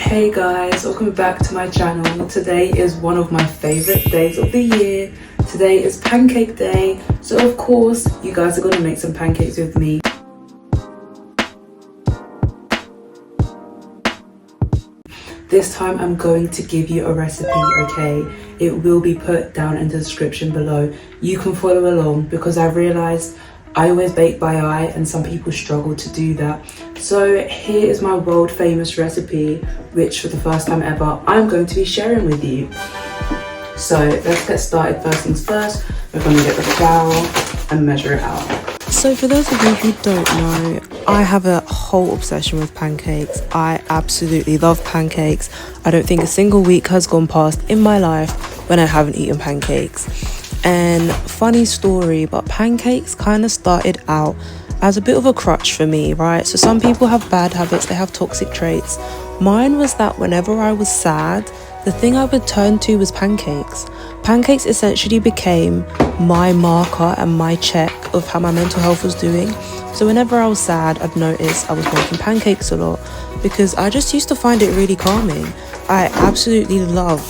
Hey guys, welcome back to my channel. Today is one of my favorite days of the year. Today is pancake day, so of course you guys are going to make some pancakes with me. This time I'm going to give you a recipe, okay? It will be put down in the description below. You can follow along because I've realized I always bake by eye and some people struggle to do that. So here is my world famous recipe, which for the first time ever, I'm going to be sharing with you. So let's get started. First things first, we're going to get the flour and measure it out. So for those of you who don't know, I have a whole obsession with pancakes. I absolutely love pancakes. I don't think a single week has gone past in my life when I haven't eaten pancakes. And funny story, but pancakes kind of started out as a bit of a crutch for me, right? So some people have bad habits, they have toxic traits. Mine was that whenever I was sad, the thing I would turn to was pancakes. Pancakes essentially became my marker and my check of how my mental health was doing. So whenever I was sad, I'd notice I was making pancakes a lot because I just used to find it really calming. I absolutely love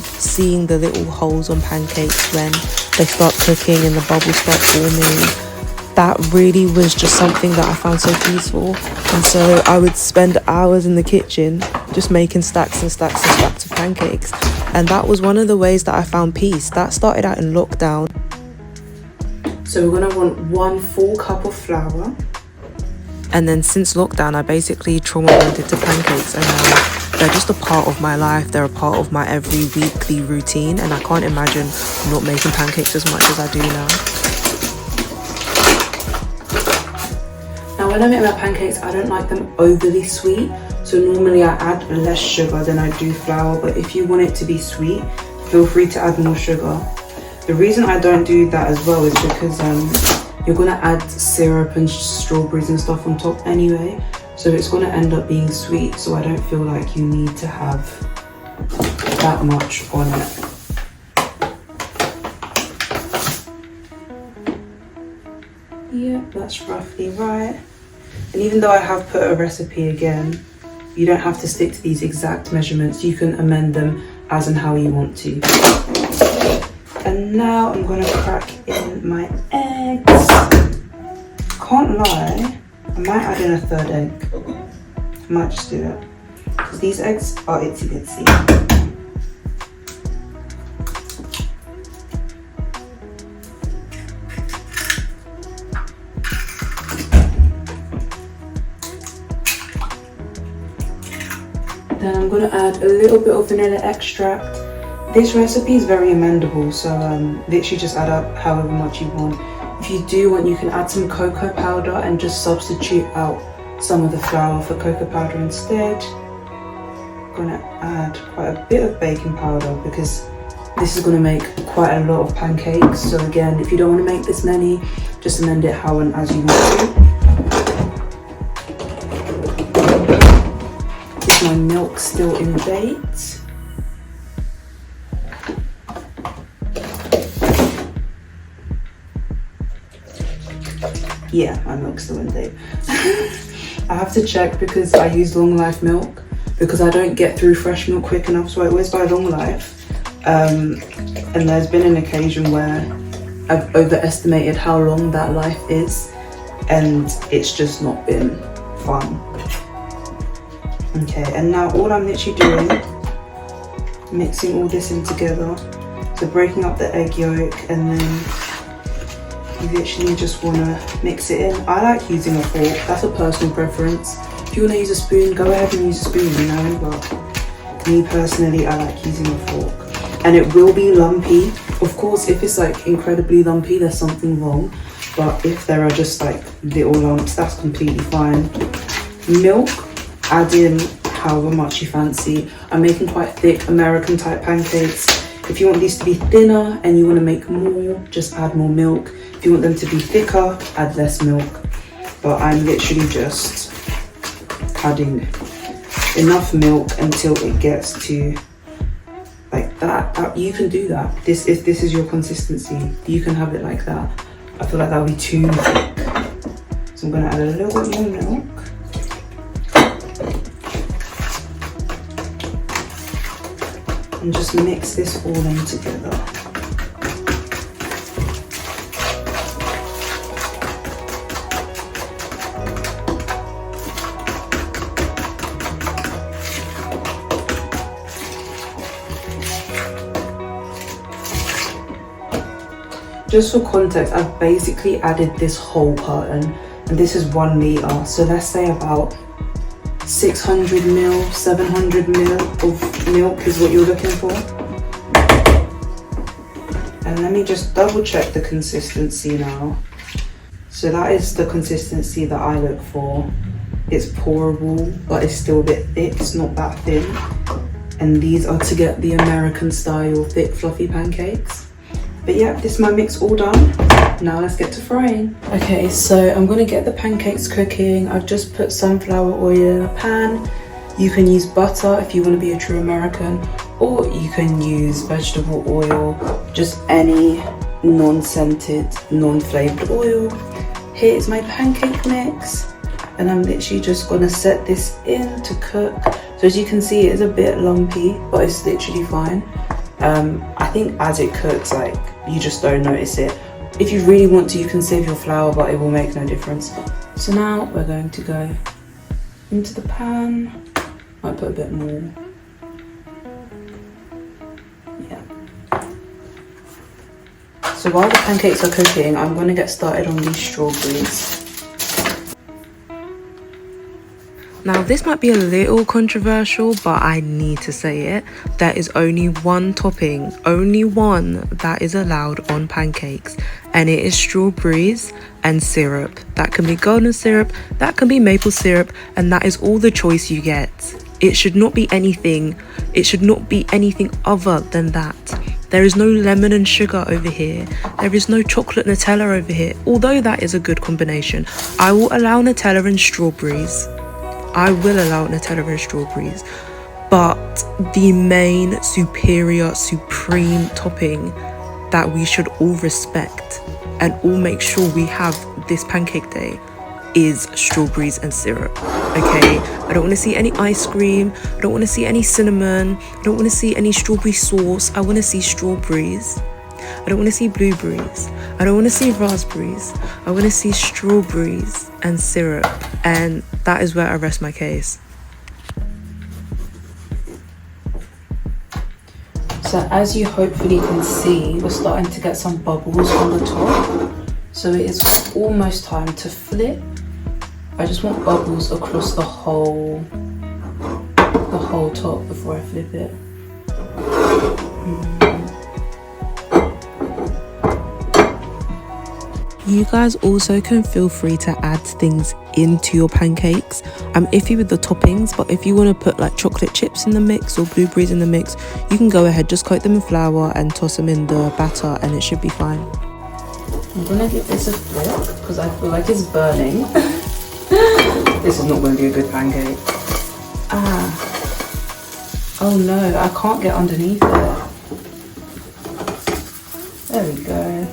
seeing the little holes on pancakes when they start cooking and the bubbles start forming. That really was just something that I found so peaceful. And so I would spend hours in the kitchen just making stacks and stacks and stacks of pancakes. And that was one of the ways that I found peace. That started out in lockdown. So we're going to want 1 full cup of flour. And then since lockdown, I basically trauma-bonded to pancakes, and they're just a part of my life. They're a part of my every weekly routine, and I can't imagine not making pancakes as much as I do now. Now when I make my pancakes, I don't like them overly sweet. So normally I add less sugar than I do flour, but if you want it to be sweet, feel free to add more sugar. The reason I don't do that as well is because you're going to add syrup and strawberries and stuff on top anyway, so it's going to end up being sweet, so I don't feel like you need to have that much on it. Yeah, that's roughly right. And even though I have put a recipe again, you don't have to stick to these exact measurements. You can amend them as and how you want to. And now I'm going to crack in my eggs. Can't lie, I might add in a 3rd egg. I might just do it. Because these eggs are itsy bitsy. Then I'm going to add a little bit of vanilla extract. This recipe is very amendable, so literally just add up however much you want. If you do want, you can add some cocoa powder and just substitute out some of the flour for cocoa powder instead. I'm going to add quite a bit of baking powder because this is going to make quite a lot of pancakes. So again, if you don't want to make this many, just amend it how and as you want to. Is my milk still in date? Yeah, my milk's still in date. I have to check because I use long life milk because I don't get through fresh milk quick enough, so I always buy long life. And there's been an occasion where I've overestimated how long that life is, and it's just not been fun. Okay, and now all I'm literally doing, mixing all this in together. So breaking up the egg yolk, and then you literally just want to mix it in. I like using a fork, that's a personal preference. If you want to use a spoon, go ahead and use a spoon, you know, but me personally, I like using a fork. And it will be lumpy. Of course, if it's like incredibly lumpy, there's something wrong. But if there are just like little lumps, that's completely fine. Milk, add in however much you fancy. I'm making quite thick American type pancakes. If you want these to be thinner and you want to make more, just add more milk. If you want them to be thicker, add less milk. But I'm literally just adding enough milk until it gets to like that. You can do that. If this is your consistency, you can have it like that. I feel like that would be too thick. So I'm going to add a little bit more milk. and just mix this all in together. Just for context, I've basically added this whole carton, and this is 1 litre, so let's say about 600 ml, 700 ml of milk is what you're looking for. And let me just double check the consistency now. So that is the consistency that I look for. It's pourable, but it's still a bit thick, it's not that thin. And these are to get the American style thick fluffy pancakes. But yeah, this is my mix all done. Now let's get to frying. Okay, so I'm gonna get the pancakes cooking. I've just put sunflower oil in a pan. You can use butter if you want to be a true American, or you can use vegetable oil, just any non-scented, non-flavored oil. Here's my pancake mix, and I'm literally just gonna set this in to cook. So as you can see, it is a bit lumpy, but it's literally fine. I think as it cooks, like, you just don't notice it. If you really want to, you can save your flour, but it will make no difference. So now we're going to go into the pan. Might put a bit more. Yeah. So while the pancakes are cooking, I'm going to get started on these strawberries. Now this might be a little controversial, but I need to say it. There is only one topping, only one that is allowed on pancakes, and it is strawberries and syrup. That can be golden syrup, that can be maple syrup, and that is all the choice you get. It should not be anything other than that. There is no lemon and sugar over here. There is no chocolate Nutella over here. Although that is a good combination, I will allow Nutella and strawberries. I will allow Nutella and strawberries, but the main superior supreme topping that we should all respect and all make sure we have this pancake day is strawberries and syrup. Okay, I don't want to see any ice cream, I don't want to see any cinnamon, I don't want to see any strawberry sauce. I want to see strawberries. I don't want to see blueberries, I don't want to see raspberries. I want to see strawberries and syrup, and that is where I rest my case. So as you hopefully can see, we're starting to get some bubbles on the top. So it is almost time to flip. I just want bubbles across the whole top before I flip it. You guys also can feel free to add things into your pancakes. I'm iffy with the toppings, but if you want to put like chocolate chips in the mix or blueberries in the mix, you can go ahead, just coat them in flour and toss them in the batter and it should be fine. I'm gonna give this a flip because I feel like it's burning. This is not going to be a good pancake. Oh no, I can't get underneath it. There we go.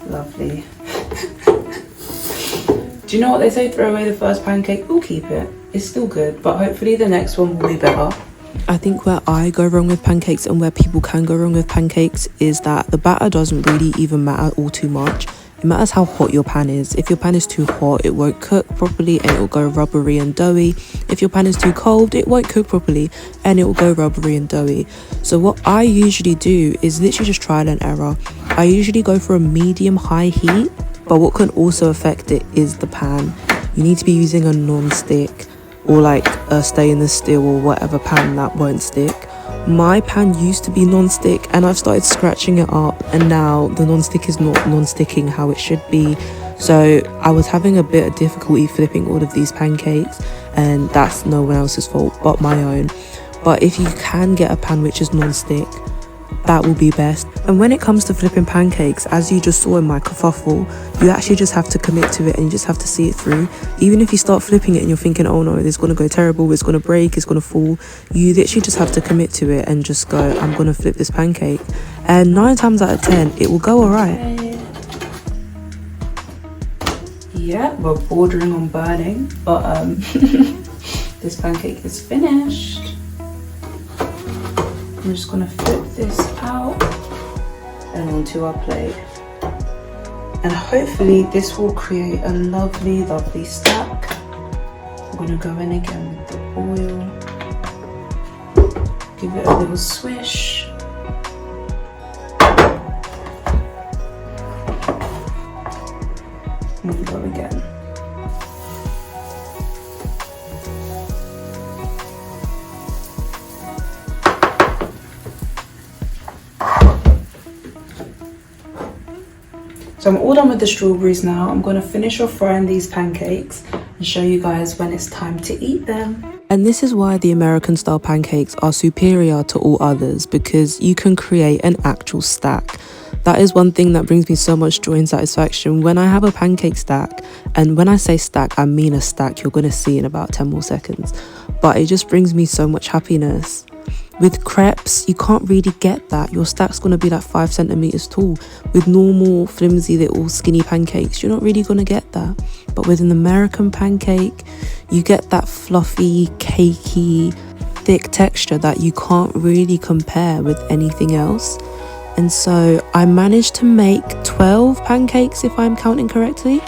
Lovely. Do you know what they say? Throw away the first pancake, we'll keep it. It's still good, but hopefully the next one will be better. I think where I go wrong with pancakes and where people can go wrong with pancakes is that the batter doesn't really even matter all too much. It matters how hot your pan is. If your pan is too hot, it won't cook properly and it will go rubbery and doughy. If your pan is too cold, it won't cook properly and it will go rubbery and doughy. So what I usually do is literally just trial and error. I usually go for a medium-high heat, but what can also affect it is the pan. You need to be using a non-stick or like a stainless steel or whatever pan that won't stick. My pan used to be non-stick and I've started scratching it up, and now the non-stick is not non-sticking how it should be. So I was having a bit of difficulty flipping all of these pancakes, and that's no one else's fault but my own. But if you can get a pan which is non-stick, that will be best. And when it comes to flipping pancakes, as you just saw in my kerfuffle, you actually just have to commit to it and you just have to see it through. Even if you start flipping it and you're thinking, oh no, it's gonna go terrible, it's gonna break, it's gonna fall, you literally just have to commit to it and just go, I'm gonna flip this pancake, and 9 times out of 10 it will go alright. Yeah, we're bordering on burning, but this pancake is finished. I'm just gonna flip this out and onto our plate. And hopefully this will create a lovely, lovely stack. I'm gonna go in again with the oil. Give it a little swish. And go again. So I'm all done with the strawberries now. I'm going to finish off frying these pancakes and show you guys when it's time to eat them. And this is why the American style pancakes are superior to all others, because you can create an actual stack. That is one thing that brings me so much joy and satisfaction when I have a pancake stack. And when I say stack, I mean a stack you're going to see in about 10 more seconds. But it just brings me so much happiness. With crepes, you can't really get that. Your stack's going to be like 5 centimeters tall. With normal, flimsy, little skinny pancakes, you're not really going to get that. But with an American pancake, you get that fluffy, cakey, thick texture that you can't really compare with anything else. And so I managed to make 12 pancakes, if I'm counting correctly.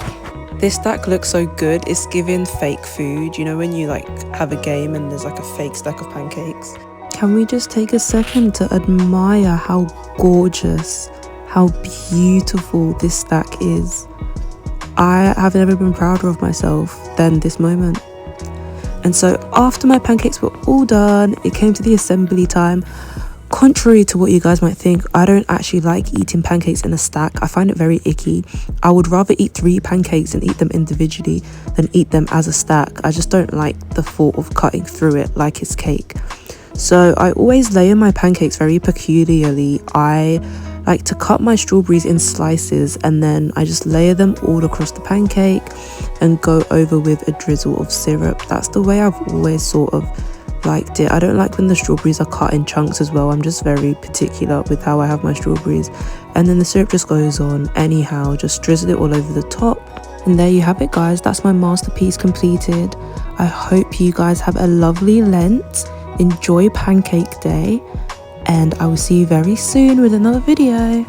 This stack looks so good. It's giving fake food. You know when you like have a game and there's like a fake stack of pancakes? Can we just take a second to admire how gorgeous, how beautiful this stack is? I have never been prouder of myself than this moment. And so after my pancakes were all done, it came to the assembly time. Contrary to what you guys might think, I don't actually like eating pancakes in a stack. I find it very icky. I would rather eat 3 pancakes and eat them individually than eat them as a stack. I just don't like the thought of cutting through it like it's cake. So I always layer my pancakes very peculiarly. I like to cut my strawberries in slices and then I just layer them all across the pancake and go over with a drizzle of syrup. That's the way I've always sort of liked it. I don't like when the strawberries are cut in chunks as well. I'm just very particular with how I have my strawberries. And then the syrup just goes on anyhow, just drizzle it all over the top. And there you have it, guys. That's my masterpiece completed. I hope you guys have a lovely Lent. Enjoy Pancake Day, and I will see you very soon with another video.